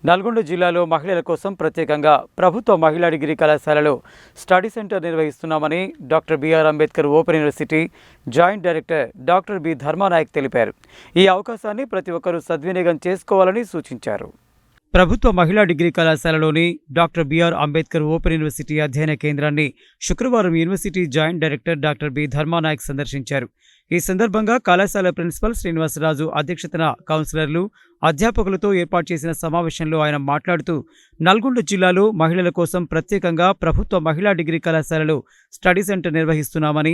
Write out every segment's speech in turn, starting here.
నల్గొండ జిల్లాలో మహిళల కోసం ప్రత్యేకంగా ప్రభుత్వ మహిళా డిగ్రీ కళాశాలలో స్టడీ సెంటర్ నిర్వహిస్తున్నామని doctor BR Ambedkar open university joint director doctor B Dharmanayak తెలిపారు. ఈ అవకాశాన్ని ప్రతి ఒక్కరూ సద్వినియోగం చేసుకోవాలని సూచించారు. ప్రభుత్వ మహిళా డిగ్రీ కళాశాలలోని doctor BR Ambedkar open university అధ్యయన కేంద్రాన్ని శుక్రవారం university joint director doctor B Dharmanayak సందర్శించారు. ఈ సందర్భంగా కళాశాల ప్రిన్సిపల్ శ్రీనివాసరాజు అధ్యక్షతన కౌన్సిలర్లు, అధ్యాపకులతో ఏర్పాటు చేసిన సమావేశంలో ఆయన మాట్లాడుతూ, నల్గొండ జిల్లాలో మహిళల కోసం ప్రత్యేకంగా ప్రభుత్వ మహిళా డిగ్రీ కళాశాలలో స్టడీ సెంటర్ నిర్వహిస్తున్నామని,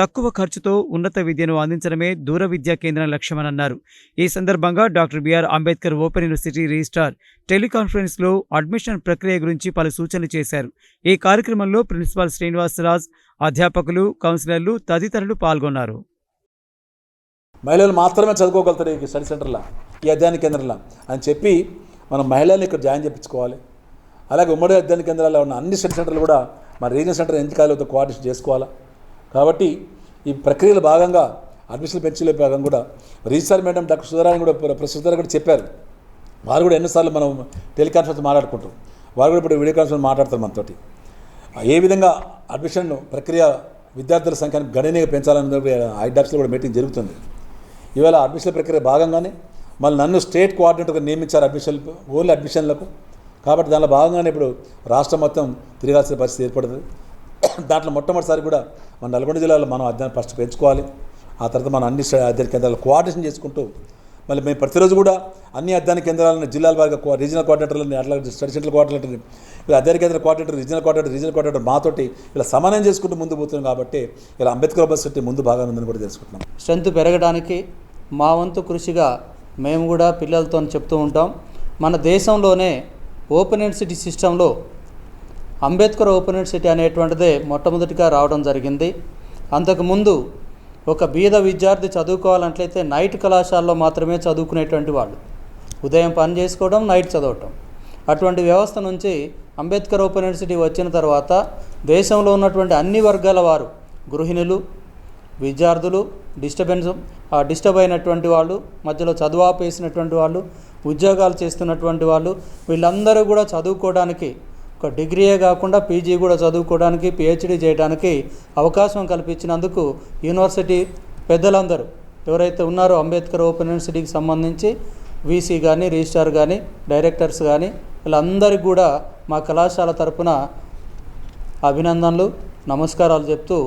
తక్కువ ఖర్చుతో ఉన్నత విద్యను అందించడమే దూర విద్యా కేంద్రం లక్ష్యమని అన్నారు. ఈ సందర్భంగా doctor BR Ambedkar open university registrar టెలికాన్ఫరెన్స్లో అడ్మిషన్ ప్రక్రియ గురించి పలు సూచనలు చేశారు. ఈ కార్యక్రమంలో ప్రిన్సిపల్ శ్రీనివాసరాజ్, అధ్యాపకులు, కౌన్సిలర్లు తదితరులు పాల్గొన్నారు. మహిళలు మాత్రమే చదువుకోగలుగుతారు ఈ స్టడీ సెంటర్లో, ఈ అధ్యయన కేంద్రంలో అని చెప్పి మనం మహిళల్ని ఇక్కడ జాయిన్ చేయించుకోవాలి. అలాగే ఉమ్మడి అధ్యయన కేంద్రాల్లో ఉన్న అన్ని స్టడీ సెంటర్లు కూడా మన రీజనల్ సెంటర్ ఎంపికలతో కోఆర్డినేషన్ చేసుకోవాలి. కాబట్టి ఈ ప్రక్రియలో భాగంగా అడ్మిషన్ పెంచే భాగంగా కూడా రిజిస్ట్రార్ మేడం డాక్టర్ సుధారాణి కూడా ప్రొఫెసర్ కూడా చెప్పారు. వారు కూడా ఎన్నోసార్లు మనం టెలికాన్ఫరెన్స్ మాట్లాడుకుంటాం, వారు కూడా ఇప్పుడు వీడియో కాన్ఫరెన్స్ మాట్లాడతారు మనతోటి. ఏ విధంగా అడ్మిషన్ ప్రక్రియ విద్యార్థుల సంఖ్యను గణనీయంగా పెంచాలనే ఐడాక్స్లో కూడా మీటింగ్ జరుగుతుంది. ఇవాళ అడ్మిషన్ ప్రక్రియ భాగంగానే మళ్ళీ నన్ను స్టేట్ కోఆర్డినేటర్గా నియమించారు ఓన్లీ అడ్మిషన్లకు. కాబట్టి దానిలో భాగంగానే ఇప్పుడు రాష్ట్రం మొత్తం తిరగాల్సిన పరిస్థితి ఏర్పడుతుంది. దాంట్లో మొట్టమొదటిసారి కూడా మన నల్గొండ జిల్లాలో మనం అధ్యయనం ఫస్ట్ పెంచుకోవాలి. ఆ తర్వాత మనం అన్ని అధ్యయన కేంద్రాలు కోఆర్డినేషన్ చేసుకుంటూ మళ్ళీ మేము ప్రతిరోజు కూడా అన్ని అధ్యయన కేంద్రాలను జిల్లాల వారిగా రీజనల్ కోఆర్డినేటర్లని, అట్లా స్టడీ సెంటర్ కోఆర్డినేటర్ని, ఇలా అధ్యయన కేంద్ర కోఆర్డినేటర్, రీజనల్ కోఆర్డినేటర్ మాతోటి ఇలా సమన్వయం చేసుకుంటూ ముందు పోతున్నాం. కాబట్టి ఇలా అంబేద్కర్ యూనివర్సిటీ ముందు భాగంగా ఉందని కూడా తెలుసుకుంటున్నాం. స్ట్రెంత్ పెరగడానికి మా వంతు కృషిగా మేము కూడా పిల్లలతో చెప్తూ ఉంటాం. మన దేశంలోనే ఓపెన్ యూనివర్సిటీ సిస్టంలో అంబేద్కర్ ఓపెన్ యూనివర్సిటీ అనేటువంటిదే మొట్టమొదటిగా రావడం జరిగింది. అంతకుముందు ఒక బీద విద్యార్థి చదువుకోవాలంట్లయితే నైట్ కళాశాలలో మాత్రమే చదువుకునేటువంటి వాళ్ళు, ఉదయం పని చేసుకోవడం, నైట్ చదవటం. అటువంటి వ్యవస్థ నుంచి అంబేద్కర్ ఓపెన్ యూనివర్సిటీ వచ్చిన తర్వాత దేశంలో ఉన్నటువంటి అన్ని వర్గాల వారు, గృహిణులు, విద్యార్థులు, డిస్టర్బ్ అయినటువంటి వాళ్ళు, మధ్యలో చదువు ఆపేసినటువంటి వాళ్ళు, ఉద్యోగాలు చేస్తున్నటువంటి వాళ్ళు, వీళ్ళందరూ కూడా చదువుకోవడానికి, ఒక డిగ్రీయే కాకుండా పీజీ కూడా చదువుకోవడానికి, పిహెచ్డీ చేయడానికి అవకాశం కల్పించినందుకు యూనివర్సిటీ పెద్దలందరూ ఎవరైతే ఉన్నారో అంబేద్కర్ ఓపెన్ యూనివర్సిటీకి సంబంధించి వీసీ కానీ, రిజిస్ట్రార్ కానీ, డైరెక్టర్స్ కానీ వీళ్ళందరికీ కూడా మా కళాశాల తరపున అభినందనలు, నమస్కారాలు చెప్తూ